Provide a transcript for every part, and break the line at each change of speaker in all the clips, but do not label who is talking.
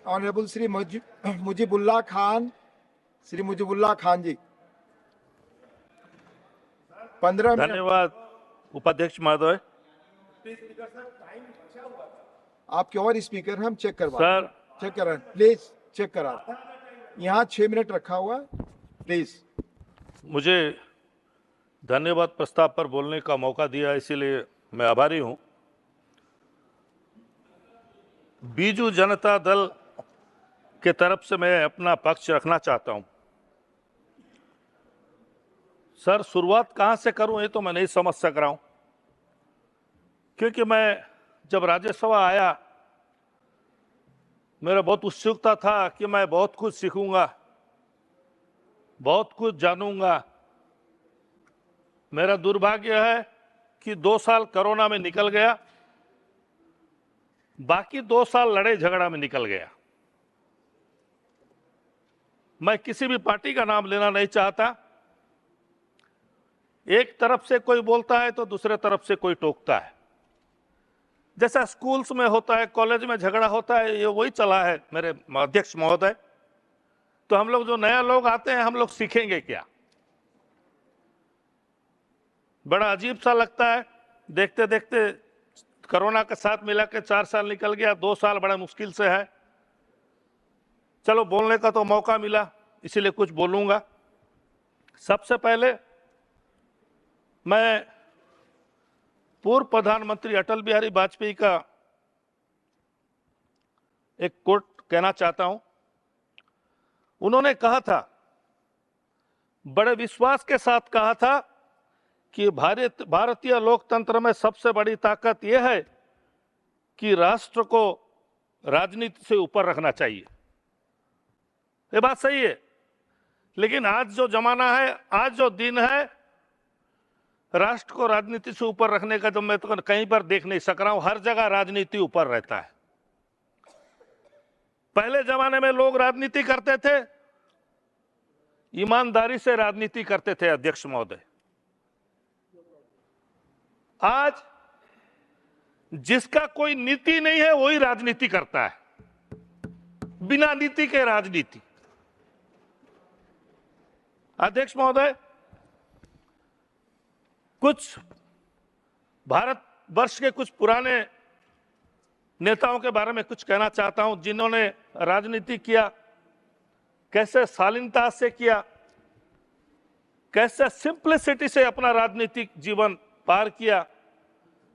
Honourable Shri Mujibullah Khan, Shri Mujibullah Khan जी 15 minute.
धन्यवाद उपाध्यक्ष महोदय।
आपके और स्पीकर हम चेक करवा
सर,
चेक करा प्लीज, चेक करा। यहाँ 6 मिनट रखा हुआ, प्लीज।
मुझे धन्यवाद प्रस्ताव पर बोलने का मौका दिया, इसीलिए मैं आभारी हूं। बीजू जनता दल के तरफ से मैं अपना पक्ष रखना चाहता हूं। सर, शुरुआत कहां से करूं ये तो मैं नहीं समझ सक रहा हूं, क्योंकि मैं जब राज्यसभा आया मेरा बहुत उत्सुकता था कि मैं बहुत कुछ सीखूंगा, बहुत कुछ जानूंगा। मेरा दुर्भाग्य है कि 2 साल कोरोना में निकल गया, बाकी 2 साल लड़ाई झगड़ा में निकल गया। मैं किसी भी पार्टी का नाम लेना नहीं चाहता। एक तरफ से कोई बोलता है तो दूसरे तरफ से कोई टोकता है। जैसा स्कूल्स में होता है, कॉलेज में झगड़ा होता है, ये वही चला है मेरे अध्यक्ष महोदय। तो हम लोग जो नया लोग आते हैं, हम लोग सीखेंगे क्या? बड़ा अजीब सा लगता है। देखते देखते कोरोना के साथ मिला के 4 साल निकल गया, 2 साल बड़ा मुश्किल से है। चलो, बोलने का तो मौका मिला, इसीलिए कुछ बोलूंगा। सबसे पहले मैं पूर्व प्रधानमंत्री अटल बिहारी वाजपेयी का एक कोट कहना चाहता हूं। उन्होंने कहा था, बड़े विश्वास के साथ कहा था कि भारतीय लोकतंत्र में सबसे बड़ी ताकत यह है कि राष्ट्र को राजनीति से ऊपर रखना चाहिए। ये बात सही है, लेकिन आज जो जमाना है, आज जो दिन है, राष्ट्र को राजनीति से ऊपर रखने का तो मैं तो कहीं पर देख नहीं सक रहा हूं। हर जगह राजनीति ऊपर रहता है। पहले जमाने में लोग राजनीति करते थे, ईमानदारी से राजनीति करते थे अध्यक्ष महोदय। आज जिसका कोई नीति नहीं है वही राजनीति करता है, बिना नीति के राजनीति। अध्यक्ष महोदय, कुछ भारतवर्ष के कुछ पुराने नेताओं के बारे में कुछ कहना चाहता हूं, जिन्होंने राजनीति किया, कैसे शालीनता से किया, कैसे सिंप्लिसिटी से अपना राजनीतिक जीवन पार किया।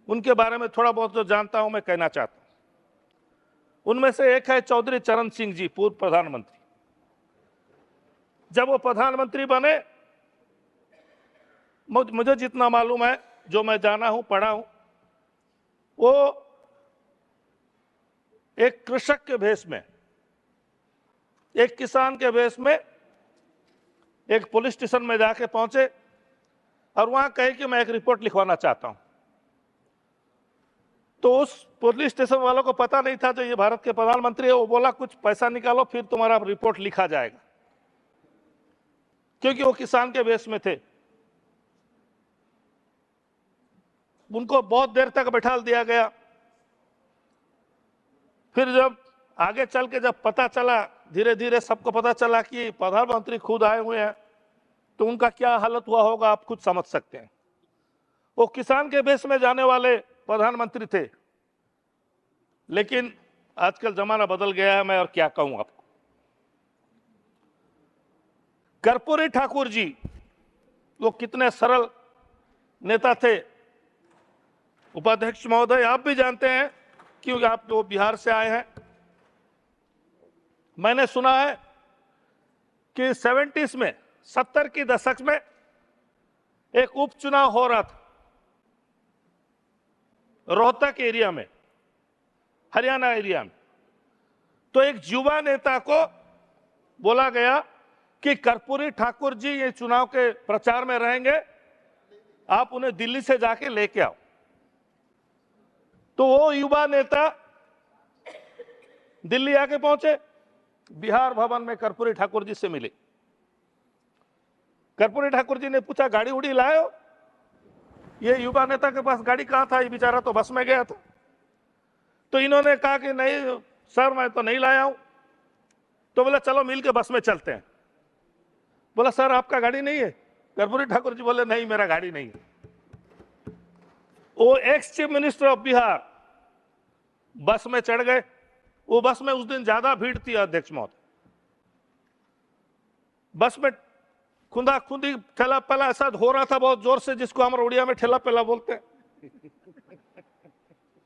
उनके बारे में थोड़ा बहुत जो जानता हूं मैं कहना चाहता हूं। उनमें से एक है चौधरी चरण सिंह जी, पूर्व प्रधानमंत्री। जब वो प्रधानमंत्री बने, मुझे जितना मालूम है, जो मैं जाना हूं, पढ़ा हूं, वो एक कृषक के भेष में, एक किसान के भेष में एक पुलिस स्टेशन में जाके पहुंचे और वहां कहे कि मैं एक रिपोर्ट लिखवाना चाहता हूं। तो उस पुलिस स्टेशन वालों को पता नहीं था जो ये भारत के प्रधानमंत्री है। वो बोला, कुछ पैसा निकालो फिर तुम्हारा रिपोर्ट लिखा जाएगा, क्योंकि वो किसान के भेष में थे। उनको बहुत देर तक बैठा दिया गया। फिर जब आगे चल के जब पता चला, धीरे धीरे सबको पता चला कि प्रधानमंत्री खुद आए हुए हैं, तो उनका क्या हालत हुआ होगा आप खुद समझ सकते हैं। वो किसान के भेष में जाने वाले प्रधानमंत्री थे। लेकिन आजकल जमाना बदल गया है, मैं और क्या कहूं आपको। कर्पूरी ठाकुर जी, वो कितने सरल नेता थे। उपाध्यक्ष महोदय, आप भी जानते हैं क्योंकि आप तो बिहार से आए हैं। मैंने सुना है कि 70s में, 70 की दशक में एक उपचुनाव हो रहा था रोहतक एरिया में, हरियाणा एरिया में। तो एक युवा नेता को बोला गया कि कर्पूरी ठाकुर जी ये चुनाव के प्रचार में रहेंगे, आप उन्हें दिल्ली से जाके लेके आओ। तो वो युवा नेता दिल्ली आके पहुंचे, बिहार भवन में कर्पूरी ठाकुर जी से मिले। कर्पूरी ठाकुर जी ने पूछा, गाड़ी उड़ी लाए हो? ये युवा नेता के पास गाड़ी कहां था, ये बेचारा तो बस में गया था। तो इन्होंने कहा कि नहीं सर, मैं तो नहीं लाया हूं। तो बोला चलो मिल के बस में चलते हैं। बोला सर आपका गाड़ी नहीं है? कर्पूरी ठाकुर जी बोले नहीं मेरा गाड़ी नहीं है। वो ex chief minister of Bihar बस में चढ़ गए। वो बस में उस दिन ज्यादा भीड़ थी अध्यक्ष महोदय। बस में खुदा खुदी ठेला पेला ऐसा हो रहा था बहुत जोर से, जिसको हम उड़िया में ठेला पेला बोलते हैं।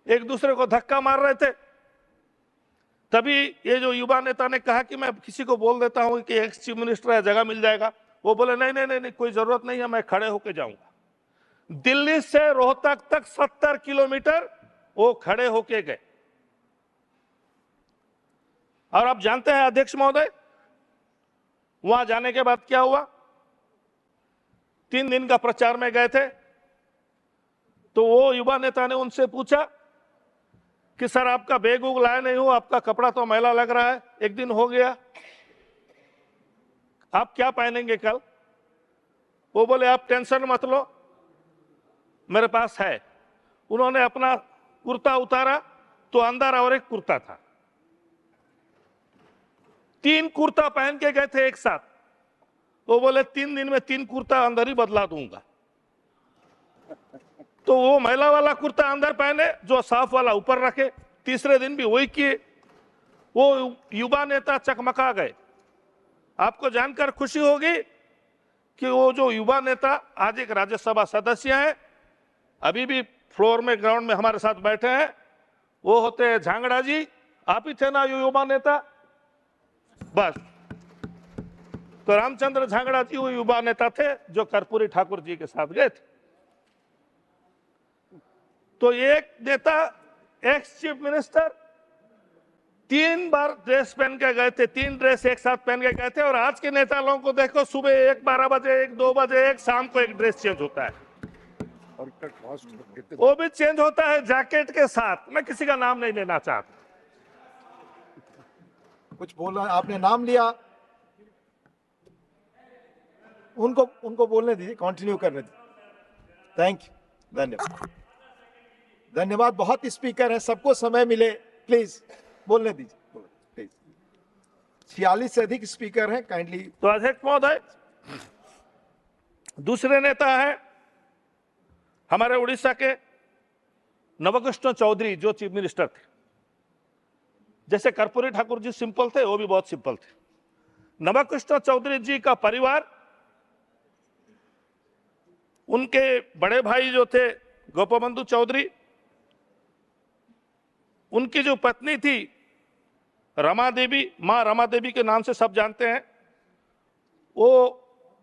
एक दूसरे को धक्का मार रहे थे। तभी ये जो युवा नेता ने कहा कि मैं किसी को बोल देता हूं कि एक्स चीफ मिनिस्टर है, जगह मिल जाएगा। वो बोले नहीं नहीं नहीं, नहीं कोई जरूरत नहीं है, मैं खड़े होके जाऊंगा। दिल्ली से रोहतक तक 70 किलोमीटर वो खड़े होके गए। और आप जानते हैं अध्यक्ष महोदय, वहां जाने के बाद क्या हुआ? 3 दिन का प्रचार में गए थे, तो वो युवा नेता ने उनसे पूछा कि सर आपका बैग उग लाया नहीं हो, आपका कपड़ा तो मैला लग रहा है, एक दिन हो गया, आप क्या पहनेंगे कल? वो बोले आप टेंशन मत लो, मेरे पास है। उन्होंने अपना कुर्ता उतारा तो अंदर और एक कुर्ता था। 3 कुर्ता पहन के गए थे एक साथ। वो बोले 3 दिन में 3 कुर्ता अंदर ही बदला दूंगा। तो वो मैला वाला कुर्ता अंदर पहने, जो साफ वाला ऊपर रखे। तीसरे दिन भी वही किए। वो युवा नेता चकमका गए। आपको जानकर खुशी होगी कि वो जो युवा नेता आज एक राज्यसभा सदस्य हैं, अभी भी फ्लोर में ग्राउंड में हमारे साथ बैठे हैं, वो होते हैं झांगड़ा जी। आप ही थे ना ये युवा नेता? बस, तो रामचंद्र झांगड़ा जी वो युवा नेता थे जो कर्पूरी ठाकुर जी के साथ गए थे। तो एक नेता एक्स चीफ मिनिस्टर 3 बार ड्रेस पहन के गए थे, 3 ड्रेस एक साथ पहन के गए थे। और आज के नेता लोगों को देखो, सुबह एक 12 बजे, एक 2 बजे, एक शाम को एक ड्रेस चेंज होता है, और वो भी चेंज होता है जैकेट के साथ। मैं किसी का नाम नहीं लेना चाहता।
कुछ बोला आपने, नाम लिया, उनको बोलने दीजिए, कंटिन्यू करने दीजिए। थैंक यू, धन्यवाद, धन्यवाद। बहुत स्पीकर हैं, सबको समय मिले, प्लीज बोलने दीजिए, प्लीज। 46 से अधिक स्पीकर हैं, काइंडली।
तो अध्यक्ष महोदय, दूसरे नेता है हमारे उड़ीसा के नवकृष्ण चौधरी, जो चीफ मिनिस्टर थे। जैसे कर्पूरी ठाकुर जी सिंपल थे, वो भी बहुत सिंपल थे। नवकृष्ण चौधरी जी का परिवार, उनके बड़े भाई जो थे गोपबंधु चौधरी, उनकी जो पत्नी थी रमा देवी, मां रमा देवी के नाम से सब जानते हैं, वो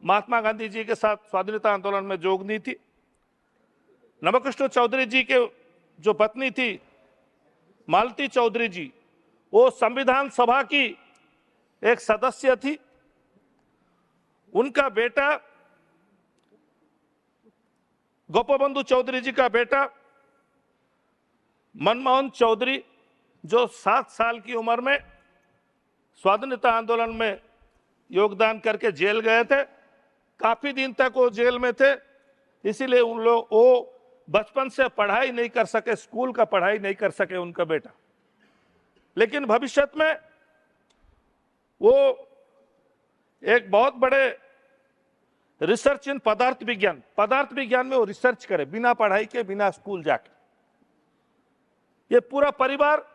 महात्मा गांधी जी के साथ स्वाधीनता आंदोलन में जोगनी थी। नवकृष्ण चौधरी जी के जो पत्नी थी मालती चौधरी जी, वो संविधान सभा की एक सदस्य थी। उनका बेटा गोपबंधु चौधरी जी का बेटा मनमोहन चौधरी, जो 7 साल की उम्र में स्वाधीनता आंदोलन में योगदान करके जेल गए थे। काफी दिन तक वो जेल में थे, इसीलिए उन लोग वो बचपन से पढ़ाई नहीं कर सके, स्कूल का पढ़ाई नहीं कर सके उनका बेटा। लेकिन भविष्य में वो एक बहुत बड़े रिसर्च इन पदार्थ विज्ञान में वो रिसर्च करे, बिना पढ़ाई के, बिना स्कूल जाके। ये पूरा परिवार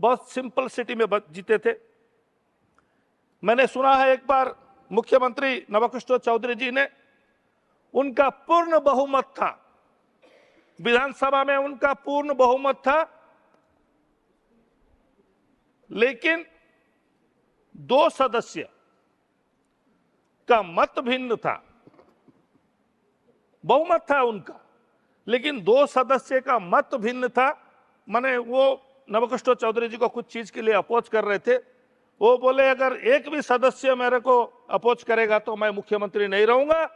बहुत सिंपल सिटी में जीते थे। मैंने सुना है एक बार मुख्यमंत्री नवकृष्ण चौधरी जी ने, उनका पूर्ण बहुमत था विधानसभा में, उनका पूर्ण बहुमत था, लेकिन 2 सदस्य का मत भिन्न था। बहुमत था उनका, लेकिन 2 सदस्य का मत भिन्न था। माने वो नवकृष्ण चौधरी जी को कुछ चीज के लिए अपोज कर रहे थे। वो बोले अगर एक भी सदस्य मेरे को अपोज करेगा तो मैं मुख्यमंत्री नहीं रहूंगा।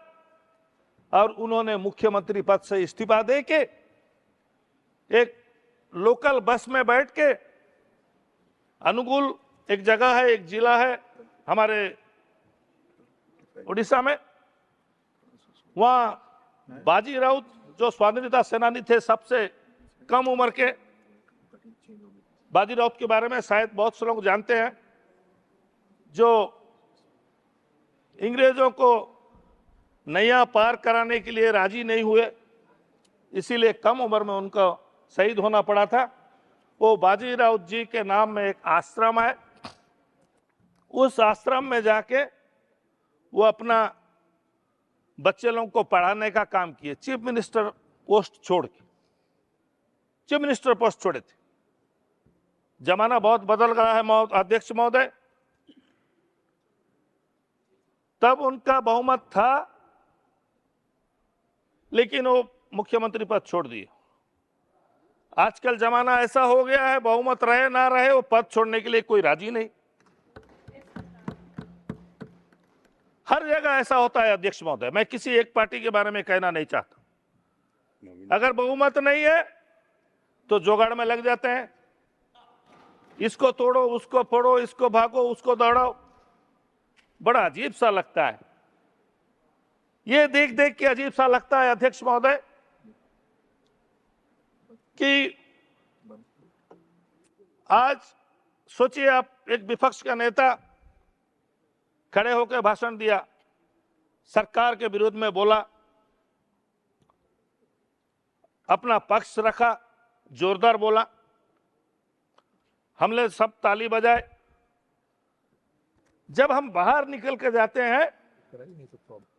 और उन्होंने मुख्यमंत्री पद से इस्तीफा दे के एक लोकल बस में बैठ के, अनुगुल एक जगह है, एक जिला है हमारे उड़ीसा में, वहां बाजी राउत जो स्वाधीनता सेनानी थे, सबसे कम उम्र के बाजी राउत के बारे में शायद बहुत से लोग जानते हैं। जो अंग्रेजों को नैया पार कराने के लिए राजी नहीं हुए, इसीलिए कम उम्र में उनको शहीद होना पड़ा था। वो बाजीराव जी के नाम में एक आश्रम है, उस आश्रम में जाके वो अपना बच्चे लोगों को पढ़ाने का काम किए। चीफ मिनिस्टर पोस्ट छोड़ के, चीफ मिनिस्टर पोस्ट छोड़े थे। जमाना बहुत बदल गया है अध्यक्ष महोदय। तब उनका बहुमत था, लेकिन वो मुख्यमंत्री पद छोड़ दिए। आजकल जमाना ऐसा हो गया है, बहुमत रहे ना रहे, वो पद छोड़ने के लिए कोई राजी नहीं। हर जगह ऐसा होता है अध्यक्ष महोदय। मैं किसी एक पार्टी के बारे में कहना नहीं चाहता। अगर बहुमत नहीं है तो जुगाड़ में लग जाते हैं, इसको तोड़ो, उसको फोड़ो, इसको भागो, उसको दौड़ाओ। बड़ा अजीब सा लगता है, ये देख देख के अजीब सा लगता है अध्यक्ष महोदय कि आज सोचिए, आप एक विपक्ष का नेता खड़े होकर भाषण दिया, सरकार के विरोध में बोला, अपना पक्ष रखा, जोरदार बोला, हमने सब ताली बजाए। जब हम बाहर निकल के जाते हैं,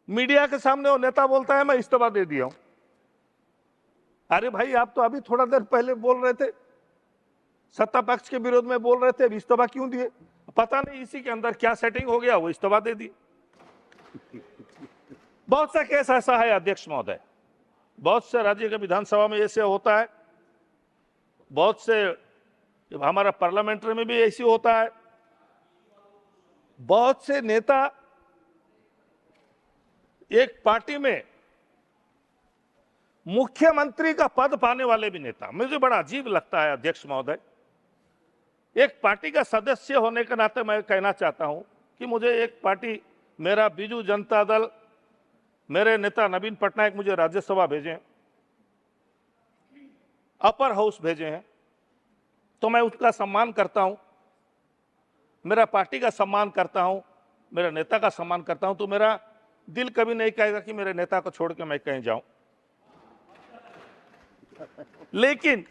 मीडिया के सामने वो नेता बोलता है मैं इस्तीफा दे दिया हूं। अरे भाई, आप तो अभी थोड़ा देर पहले बोल रहे थे, सत्ता पक्ष के विरोध में बोल रहे थे, अभी इस्तीफा क्यों दिए? पता नहीं इसी के अंदर क्या सेटिंग हो गया, वो इस्तीफा दे दिए। बहुत सा केस ऐसा है अध्यक्ष महोदय, बहुत से राज्य के विधानसभा में ऐसे होता है, बहुत से हमारा पार्लियामेंट्री में भी ऐसी होता है। बहुत से नेता एक पार्टी में मुख्यमंत्री का पद पाने वाले भी नेता, मुझे बड़ा अजीब लगता है अध्यक्ष महोदय। एक पार्टी का सदस्य होने के नाते मैं कहना चाहता हूं कि मुझे एक पार्टी, मेरा बीजू जनता दल, मेरे नेता नवीन पटनायक मुझे राज्यसभा भेजे, अपर हाउस भेजे हैं, तो मैं उसका सम्मान करता हूं, मेरा पार्टी का सम्मान करता हूं, मेरे नेता का सम्मान करता हूं। तो मेरा दिल कभी नहीं कहेगा कि मेरे नेता को छोड़ के मैं कहीं जाऊं। लेकिन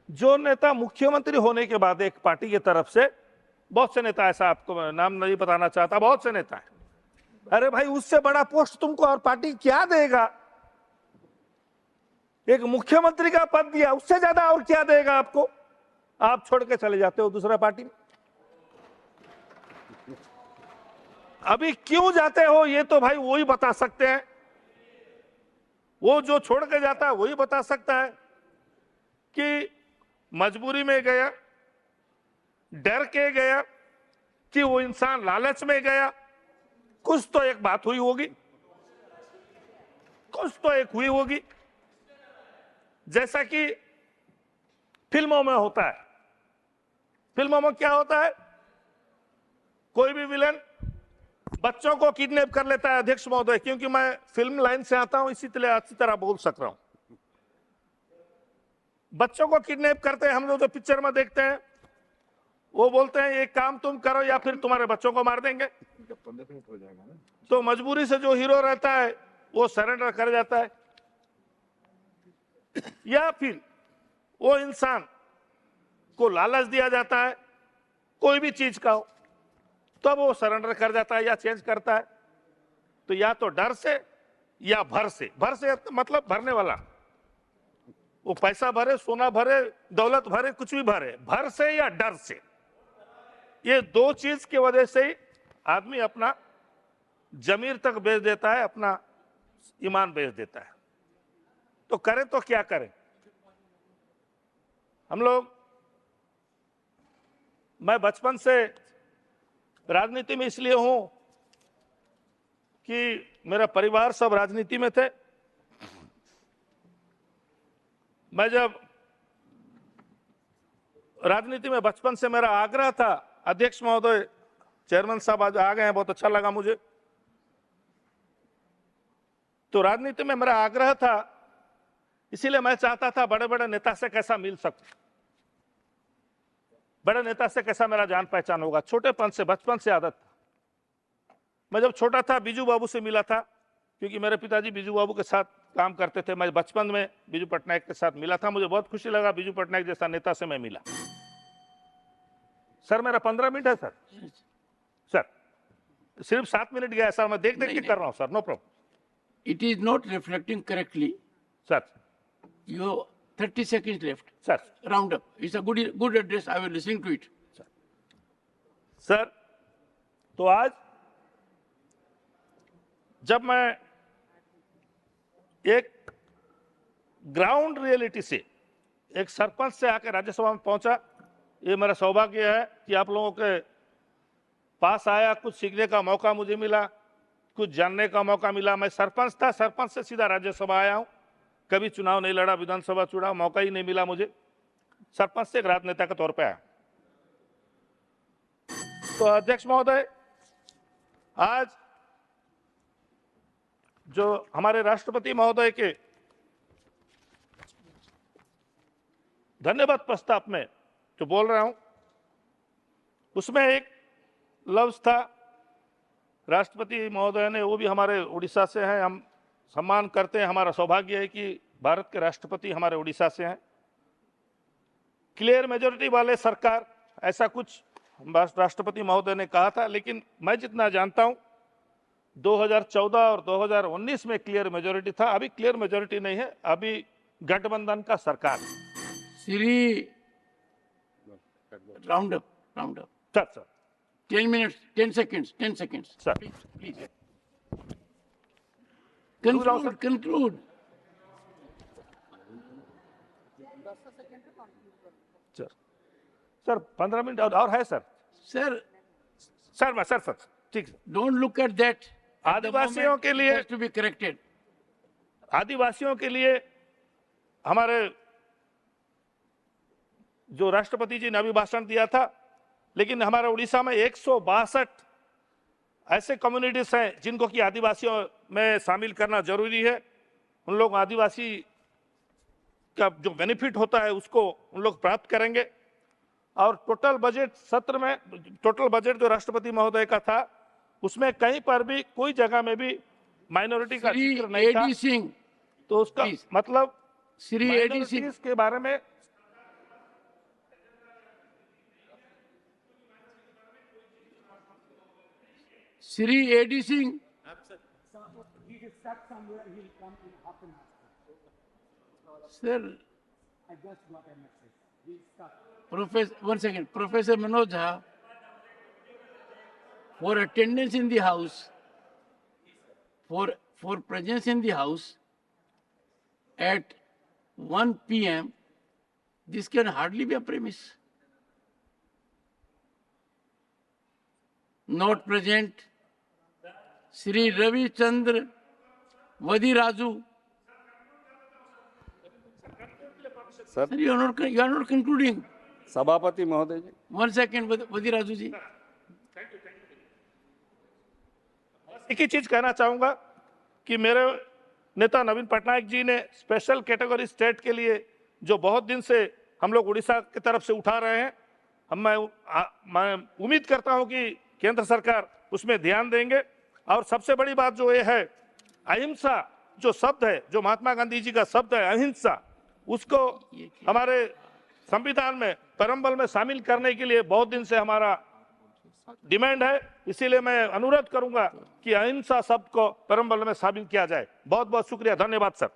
जो नेता मुख्यमंत्री होने के बाद एक पार्टी की तरफ से, बहुत से नेता, ऐसा आपको नाम नहीं बताना चाहता, बहुत से नेता है, अरे भाई उससे बड़ा पोस्ट तुमको और पार्टी क्या देगा? एक मुख्यमंत्री का पद दिया, उससे ज्यादा और क्या देगा आपको? आप छोड़ के चले जाते हो दूसरा पार्टी में। अभी क्यों जाते हो ये तो भाई वही बता सकते हैं, वो जो छोड़ के जाता है वही बता सकता है कि मजबूरी में गया, डर के गया, कि वो इंसान लालच में गया। कुछ तो एक बात हुई होगी, कुछ तो एक हुई होगी। जैसा कि फिल्मों में होता है, फिल्मों में क्या होता है, कोई भी विलन बच्चों को किडनैप कर लेता है अध्यक्ष महोदय, क्योंकि मैं फिल्म लाइन से आता हूं, इसी अच्छी तरह बोल सक रहा हूं। बच्चों को किडनैप करते हैं, हम लोग जो पिक्चर में देखते हैं, वो बोलते हैं ये काम तुम करो या फिर तुम्हारे बच्चों को मार देंगे।
15 मिनट हो जाएगा ना।
तो मजबूरी से जो हीरो रहता है वो सरेंडर कर जाता है, या फिर वो इंसान को लालच दिया जाता है कोई भी चीज का हो, तब वो सरेंडर कर जाता है या चेंज करता है। तो या तो डर से या भर से, भर से मतलब भरने वाला, वो पैसा भरे, सोना भरे, दौलत भरे, कुछ भी भरे, भर से या डर से, ये दो चीज की वजह से ही आदमी अपना जमीर तक बेच देता है, अपना ईमान बेच देता है। तो करें तो क्या करें हम लोग? मैं बचपन से राजनीति में इसलिए हूं कि मेरा परिवार सब राजनीति में थे। मैं जब राजनीति में, बचपन से मेरा आग्रह था, अध्यक्ष महोदय, चेयरमैन साहब आज आ गए हैं, बहुत अच्छा लगा मुझे। तो राजनीति में मेरा आग्रह था, इसीलिए मैं चाहता था बड़े बड़े नेता से कैसा मिल सकूं। बड़े नेता से कैसा मेरा जान पहचान होगा, छोटेपन से, बचपन से आदत था। मैं जब छोटा था बीजू बाबू से मिला था, क्योंकि मेरे पिताजी बीजू बाबू के साथ काम करते थे। मैं बचपन में बीजू पटनायक के साथ मिला था, मुझे बहुत खुशी लगा बीजू पटनायक जैसा नेता से मैं मिला। सर मेरा 15 मिनट है सर। सर सिर्फ 7 मिनट गया है सर, मैं देख देख के कर रहा हूँ sir, no problem.
It is not reflecting correctly.
Sir
You 30 seconds left.
Sir
Round up. It's a good address. I will listen to it.
Sir तो आज जब मैं एक ग्राउंड रियलिटी से, एक सरपंच से आकर राज्यसभा में पहुंचा, ये मेरा सौभाग्य है कि आप लोगों के पास आया, कुछ सीखने का मौका मुझे मिला, कुछ जानने का मौका मिला। मैं सरपंच था, सरपंच से सीधा राज्यसभा आया हूं, कभी चुनाव नहीं लड़ा, विधानसभा चुनाव मौका ही नहीं मिला मुझे, सरपंच से एक राजनेता के तौर पे आया। तो अध्यक्ष महोदय, आज जो हमारे राष्ट्रपति महोदय के धन्यवाद प्रस्ताव में जो बोल रहा हूं, उसमें एक लफ्ज था, राष्ट्रपति महोदय ने, वो भी हमारे उड़ीसा से हैं, हम सम्मान करते हैं, हमारा सौभाग्य है कि भारत के राष्ट्रपति हमारे उड़ीसा से हैं। क्लियर मेजोरिटी वाले सरकार, ऐसा कुछ राष्ट्रपति महोदय ने कहा था, लेकिन मैं जितना जानता हूं 2014 और 2019 में क्लियर मेजोरिटी था, अभी क्लियर मेजोरिटी नहीं है, अभी गठबंधन का सरकार है।
Sri, round up.
Sir sir
10 minutes, 10 seconds, 10 seconds.
Sir.
Please.
sir.
Conclude.
Sir sir 15 minute और है सर।
Sir,
सर ठीक है।
don't look at that. At the
आदिवासियों
moment,
के
it
लिए,
has to be corrected.
आदिवासियों के लिए हमारे जो राष्ट्रपति जी ने अभी भाषण दिया था, लेकिन हमारे उड़ीसा में 162 ऐसे कम्युनिटीज हैं जिनको कि आदिवासियों में शामिल करना जरूरी है। उन लोग आदिवासी का जो बेनिफिट होता है उसको उन लोग प्राप्त करेंगे। और टोटल बजट सत्र में, टोटल बजट जो राष्ट्रपति महोदय का था, उसमें कहीं पर भी कोई जगह में भी माइनॉरिटी का
Sri
जिक्र नहीं था।
A.D. Singh.
तो उसका
Please.
मतलब
Sri A.D. Singh.
minorities के बारे में
Sri A.D. Singh. Sir. One second. Professor Manoj Jha, for attendance in the house, for presence in the house at 1 p.m., this can hardly be a premise. Not present, Sri Ravi Chandra Vadiraju.
Sir
Sir, you are not concluding.
सभापति महोदय जी,
1 second, Vadiraju ji.
एक ही चीज कहना चाहूंगा कि मेरे नेता नवीन पटनायक जी ने स्पेशल कैटेगरी स्टेट के लिए जो बहुत दिन से हम लोग उड़ीसा की तरफ से उठा रहे हैं, मैं उम्मीद करता हूं कि केंद्र सरकार उसमें ध्यान देंगे। और सबसे बड़ी बात जो ये है, अहिंसा जो शब्द है, जो महात्मा गांधी जी का शब्द है अहिंसा, उसको हमारे संविधान में, परम्बल में शामिल करने के लिए बहुत दिन से हमारा डिमांड है। इसीलिए मैं अनुरोध करूंगा कि अहिंसा शब्द को परम्बल में शामिल किया जाए। बहुत बहुत शुक्रिया, धन्यवाद सर।